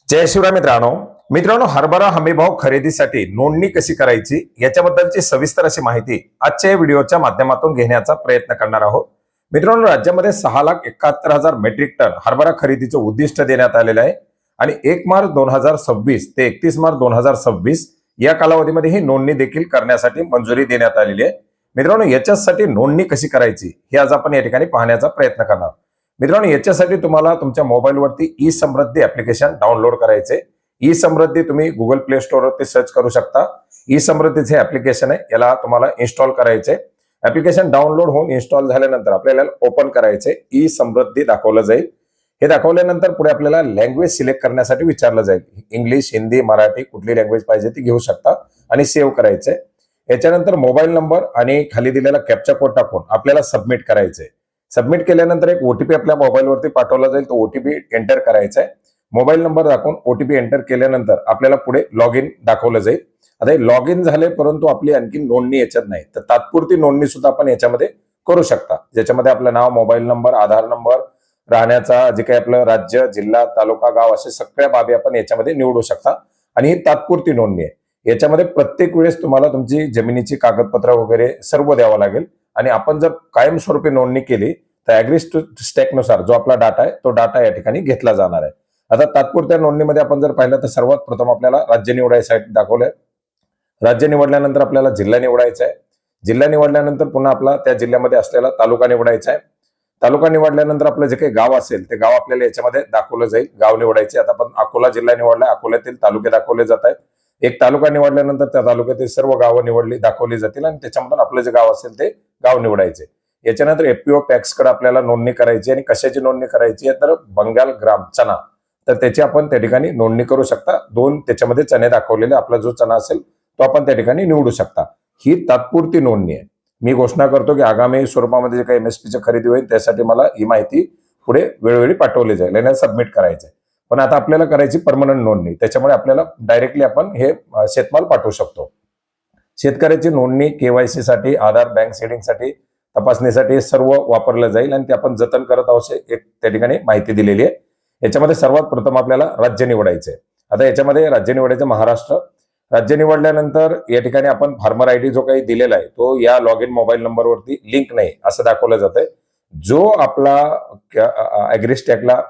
जय शिवराय मित्रांनो हरभरा हमीभाव खरेदीसाठी नोंदणी कशी करायची याच्याबद्दलची सविस्तर अशी माहिती आजच्या या व्हिडिओच्या माध्यमातून घेण्याचा प्रयत्न करणार आहोत. मित्रांनो, राज्यामध्ये 6,71,000 मेट्रिक टन हरभरा खरेदीचं उद्दिष्ट देण्यात आलेलं आहे आणि 1 मार्च 2026 ते 31 मार्च 2026 या कालावधीमध्ये ही नोंदणी देखील करण्यासाठी मंजुरी देण्यात आलेली आहे. मित्रांनो, याच्यासाठी नोंदणी कशी करायची हे आज आपण या ठिकाणी पाहण्याचा प्रयत्न करणार. मित्रांनो, याच्यासाठी तुम्हाला तुमच्या मोबाईलवरती ई समृद्धी ऍप्लिकेशन डाउनलोड करायचे. ई समृद्धी तुम्ही गुगल प्ले स्टोर वरती सर्च करू शकता. ई समृद्धीचे ऍप्लिकेशन आहे, याला तुम्हाला इन्स्टॉल करायचे. ऍप्लिकेशन डाउनलोड होऊन इन्स्टॉल झाल्यानंतर आपल्याला ओपन करायचे. ई समृद्धी दाखवलं जाईल. हे दाखवल्यानंतर पुढे आपल्याला लँग्वेज सिलेक्ट करण्यासाठी विचारलं जाईल. इंग्लिश, हिंदी, मराठी कुठली लँग्वेज पाहिजे ती घेऊ शकता आणि सेव्ह करायचे. याच्यानंतर मोबाईल नंबर आणि खाली दिलेला कॅप्चा कोड टाकून आपल्याला सबमिट करायचे. सबमिट केल्यानंतर एक ओटीपी आपल्या मोबाईलवरती पाठवला जाईल. तो ओटीपी एंटर करायचा आहे. मोबाईल नंबर दाखवून ओटीपी एंटर केल्यानंतर आपल्याला पुढे लॉग इन दाखवलं जाईल. आता हे लॉग इन झाले, परंतु आपली आणखी नोंदणी याच्यात नाही, तर तात्पुरती नोंदणी सुद्धा आपण याच्यामध्ये करू शकता. ज्याच्यामध्ये आपलं नाव, मोबाईल नंबर, आधार नंबर, राहण्याचा जे काही आपलं राज्य, जिल्हा, तालुका, गाव असे सगळ्या बाबी आपण याच्यामध्ये निवडू शकता आणि ही तात्पुरती नोंदणी आहे. याच्यामध्ये प्रत्येक वेळेस तुम्हाला तुमची जमिनीची कागदपत्र वगैरे सर्व द्यावं लागेल आणि आपण जर कायमस्वरूपी नोंदणी केली तर ऍग्रीस्टॅक नुसार जो आपला डाटा आहे तो डाटा या ठिकाणी घेतला जाणार आहे. आता तात्पुरत्या नोंदणीमध्ये आपण जर पाहिलं तर सर्वात प्रथम आपल्याला राज्य निवडायसाठी दाखवलंय. राज्य निवडल्यानंतर आपल्याला जिल्हा निवडायचा आहे. जिल्हा निवडल्यानंतर पुन्हा आपला त्या जिल्ह्यामध्ये असलेला तालुका निवडायचा आहे. तालुका निवडल्यानंतर आपलं जे काही गाव असेल ते गाव आपल्याला याच्यामध्ये दाखवलं जाईल. गाव निवडायचे. आता आपण अकोला जिल्हा निवडलाय, अकोल्यातील तालुके दाखवले जात आहेत. एक तालुका निवडल्यानंतर त्या तालुक्यातील सर्व गावं दाखवली जातील आणि त्याच्यामधून आपलं जे गाव असेल ते गाव निवडायचे. याच्यानंतर एफपीओ पॅक्स कडे आपल्याला नोंदणी करायची आणि कशाची नोंदणी करायची आहे तर बंगाल ग्राम चना, तर त्याची आपण त्या ठिकाणी नोंदणी करू शकता. 2 त्याच्यामध्ये चणे दाखवलेले, आपला जो चना असेल तो आपण त्या ठिकाणी निवडू शकता. ही तात्पुरती नोंदणी आहे. मी घोषणा करतो की आगामी स्वरूपामध्ये जे काही एमएसपीची खरेदी होईल त्यासाठी मला ही माहिती पुढे वेळोवेळी पाठवली जाईल आणि सबमिट करायचंय. पण आता आपल्याला करायची परमनंट नोंदणी, त्याच्यामुळे आपल्याला डायरेक्टली आपण हे शेतमाल पाठवू शकतो. शेतकऱ्याची नोंदणी केवायसी साठी, आधार, बँक सेटिंगसाठी, तपासणीसाठी सर्व वापरलं जाईल आणि ते आपण जतन करत आहोत एक त्या ठिकाणी माहिती दिलेली आहे. याच्यामध्ये सर्वात प्रथम आपल्याला राज्य निवडायचंय. आता याच्यामध्ये राज्य निवडायचं महाराष्ट्र. राज्य निवडल्यानंर या ठिकाणी आपण फार्मर आयडी जो काही दिलेला आहे तो या लॉग इन मोबाईल नंबरवरती लिंक नाही असं दाखवलं जातंय. जो आपला ऍग्रीस्टॅकला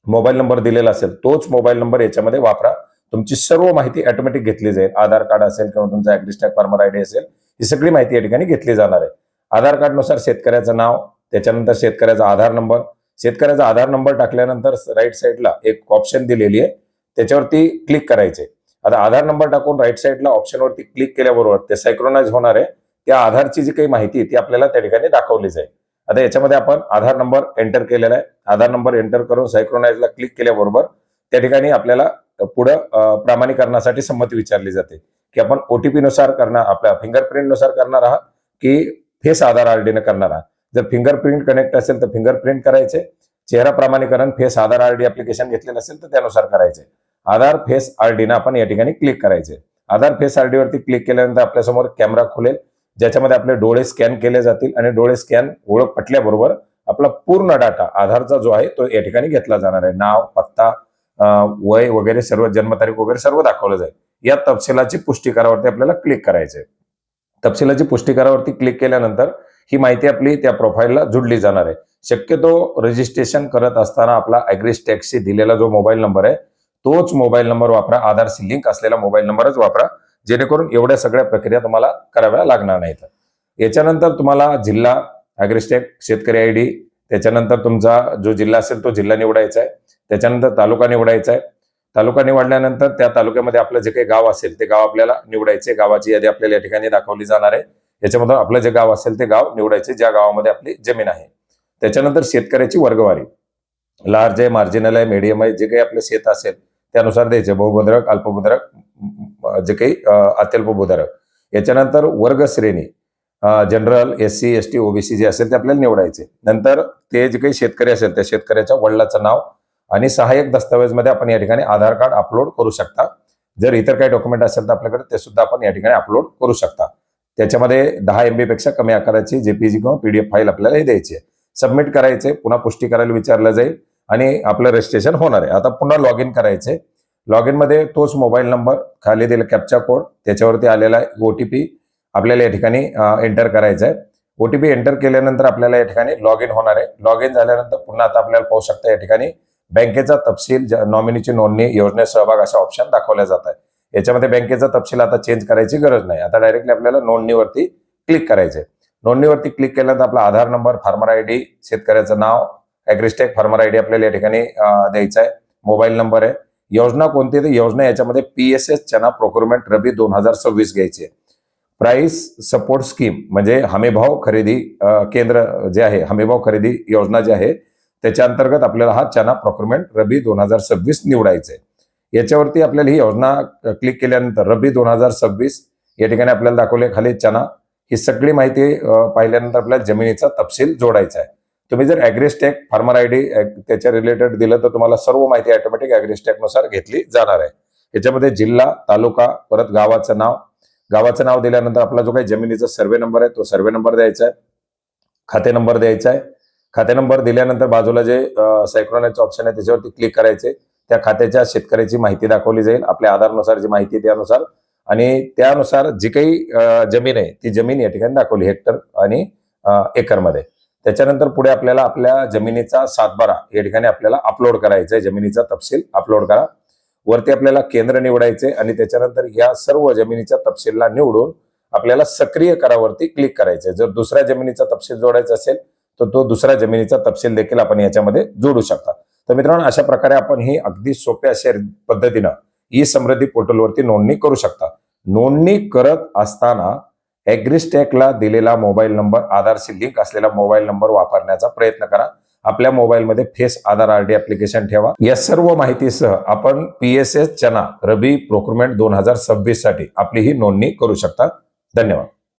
मोबाईल नंबर दिलेला असेल तोच मोबाईल नंबर याच्यामध्ये वापरा. तुमची सर्व माहिती ऑटोमॅटिक घेतली जाईल. आधार कार्ड असेल किंवा तुमचा ऍग्रीस्टॅक फार्मर आयडी असेल, ही सगळी माहिती या ठिकाणी घेतली जाणार आहे. आधार कार्ड नुसार शेतकऱ्याचं नाव, त्याच्यानंतर शेतकऱ्याचा आधार नंबर. शेतकऱ्याचा आधार नंबर टाकल्यानंतर राईट साईडला एक ऑप्शन दिलेली आहे, त्याच्यावरती क्लिक करायचे. आता आधार नंबर टाकून राईट साईडला ऑप्शनवरती क्लिक केल्याबरोबर ते सायक्रोनाइज होणार आहे. त्या आधारची जी काही माहिती ती आपल्याला त्या ठिकाणी दाखवली जाईल. आता याच्यामध्ये आपण आधार नंबर एंटर केलेला आहे. आधार नंबर एंटर करून सायक्रोनाइजला क्लिक केल्याबरोबर त्या ठिकाणी आपल्याला पुढं प्रमाणीकरणासाठी संमती विचारली जाते की आपण ओटीपी नुसार करणार, आपल्या फिंगरप्रिंट नुसार करणार आहात की फेस आधार आरडीने करणार आहात. जर फिंगरप्रिंट कनेक्ट असेल तर फिंगरप्रिंट करायचे. चेहरा प्रमाणीकरण फेस आधार आरडी ऍप्लिकेशन घेतलेलं असेल तर त्यानुसार करायचे. आधार फेस आरडीनं आपण या ठिकाणी क्लिक करायचे. आधार फेस आरडी वरती क्लिक केल्यानंतर आपल्यासमोर कॅमेरा खुलेल, ज्याच्यामध्ये आपले डोळे स्कॅन केले जातील आणि डोळे स्कॅन ओळख पटल्याबरोबर आपला पूर्ण डाटा आधारचा जो आहे तो या ठिकाणी घेतला जाणार आहे. नाव, पत्ता, वय वगैरे सर्व, जन्मतारीख वगैरे सर्व दाखवलं जाईल. या तपशिलाची पुष्टीकरावरती आपल्याला क्लिक करायचे. तपशिलाची पुष्टीकरावरती क्लिक केल्यानंतर ही माहिती आपली त्या प्रोफाईलला जुडली जाणार आहे. शक्यतो रजिस्ट्रेशन करत असताना आपला ऍग्रीस्टॅकशी दिलेला जो मोबाईल नंबर आहे तोच मोबाईल नंबर वापरा. आधारशी लिंक असलेला मोबाईल नंबरच वापरा, जेणेकरून एवढ्या सगळ्या प्रक्रिया तुम्हाला कराव्या लागणार नाहीत. याच्यानंतर तुम्हाला जिल्हा, ऍग्रीस्टॅक, शेतकरी आयडी, त्याच्यानंतर तुमचा जो जिल्हा असेल तो जिल्हा निवडायचा आहे. त्याच्यानंतर तालुका निवडायचा आहे. तालुका निवडल्यानंतर त्या तालुक्यामध्ये आपलं जे काही गाव असेल ते गाव आपल्याला निवडायचे. गावाची यादी आपल्याला या ठिकाणी दाखवली जाणार आहे. याच्यामधून आपलं जे गाव असेल ते गाव निवडायचे ज्या गावामध्ये आपली जमीन आहे. त्याच्यानंतर शेतकऱ्याची वर्गवारी, लार्ज आहे, मार्जिनल आहे, मीडियम आहे, जे काही आपलं शेत असेल त्यानुसार द्यायचे. बहुभद्रक, अल्पभद्रक, जे काही अत्यल्पभूधारक. याच्यानंतर वर्ग श्रेणी, जनरल, एससी, एसटी, ओबीसी जे असेल ते आपल्याला निवडायचे. नंतर ते जे काही शेतकरी असेल त्या शेतकऱ्याच्या वडिलाचं नाव आणि सहाय्यक दस्तावेज मध्ये आपण या ठिकाणी आधार कार्ड अपलोड करू शकता. जर इतर काही डॉक्युमेंट असेल तर आपल्याकडे ते सुद्धा आपण या ठिकाणी अपलोड करू शकता. त्याच्यामध्ये 10 MB पेक्षा कमी आकाराची जेपीजी किंवा पीडीएफ फाईल आपल्याला द्यायची आहे. सबमिट करायचे. पुन्हा पुष्टी करायला विचारलं जाईल आणि आपलं रजिस्ट्रेशन होणार आहे. आता पुन्हा लॉग इन करायचे. लॉग इन मध्ये तोच मोबाईल नंबर, खाली दिलेला कॅप्चा कोड, त्याच्यावरती आलेला OTP आपल्याला या ठिकाणी एंटर करायचा आहे. OTP एंटर केल्यानंतर आपल्याला या ठिकाणी लॉग इन होणार आहे. लॉग इन झाल्यानंतर पुन्हा आता आपल्याला पाहू शकता या ठिकाणी बँकेचा तपशील, नॉमिनीची नोंदणी, योजनेत सहभाग अशा ऑप्शन दाखवल्या जात आहे. याच्यामध्ये बँकेचा तपशील आता चेंज करायची गरज नाही. आता डायरेक्टली आपल्याला नोंदणीवरती क्लिक करायचे. नोंदणीवरती क्लिक केल्यानंतर आपला आधार नंबर, फार्मर ID, शेतकऱ्याचं नाव, ॲग्रिस्टेक फार्मर ID आपल्याला या ठिकाणी द्यायचा आहे. मोबाईल नंबर आहे. योजना कोणती, तर योजना याच्यामध्ये PSS चना प्रोक्युरमेंट रबी 2026 घ्यायची आहे. प्राइस सपोर्ट स्कीम म्हणजे हमीभाव खरेदी केंद्र जे आहे, हमीभाव खरेदी योजना जी आहे त्याच्या अंतर्गत आपल्याला हा चना प्रोक्युरमेंट रबी 2026 निवडायचं आहे. याच्यावरती आपल्याला ही योजना क्लिक केल्यानंतर रबी 2026 या ठिकाणी आपल्याला दाखवले खाली चना, ही सगळी माहिती पाहिल्यानंतर आपल्याला जमिनीचा तपशील जोडायचा आहे. तुम्ही जर ॲग्रिस्टेक फार्मर ID त्याच्या रिलेटेड दिलं तर तुम्हाला सर्व माहिती ऑटोमॅटिक ॲग्रिस्टेक नुसार घेतली जाणार आहे. याच्यामध्ये जिल्हा, तालुका, परत गावाचं नाव दिल्यानंतर आपला जो काही जमिनीचा सर्वे नंबर आहे तो सर्वे नंबर द्यायचा आहे. खाते नंबर द्यायचा आहे. खाते नंबर दिल्यानंतर बाजूला जे सिंक्रोनाइज ऑप्शन आहे त्याच्यावरती क्लिक करायचे. त्या खात्याच्या शेतकऱ्याची माहिती दाखवली जाईल, आपल्या आधारनुसार जी माहिती त्यानुसार, आणि त्यानुसार जी काही जमीन आहे ती जमीन या ठिकाणी दाखवली हेक्टर आणि एकरमध्ये. त्याच्यानंतर पुढे आपल्याला आपल्या जमिनीचा 7/12 या ठिकाणी आपल्याला अपलोड करायचा आहे. जमिनीचा तपशील अपलोड करा. वरती आपल्याला केंद्र निवडायचे आणि त्याच्यानंतर या सर्व जमिनीच्या तपशीलला निवडून आपल्याला सक्रिय करावरती क्लिक करायचे. जर दुसऱ्या जमिनीचा तपशील जोडायचा असेल तर तो दुसऱ्या जमिनीचा तपशील देखील आपण याच्यामध्ये जोडू शकता. तर मित्रांनो, अशा प्रकारे आपण ही अगदी सोप्या अशा पद्धतीनं ई-समृद्धी पोर्टलवरती नोंदणी करू शकता. नोंदणी करत असताना ॲग्रिस्टेकला दिलेला मोबाईल नंबर, आधारशी लिंक असलेला मोबाईल नंबर वापरण्याचा प्रयत्न करा. आपल्या मोबाईलमध्ये फेस आधार RD ऍप्लिकेशन ठेवा. या सर्व माहितीसह आपण PSS चना रबी प्रोक्युरमेंट 2026 साठी आपली ही नोंदणी करू शकता. धन्यवाद.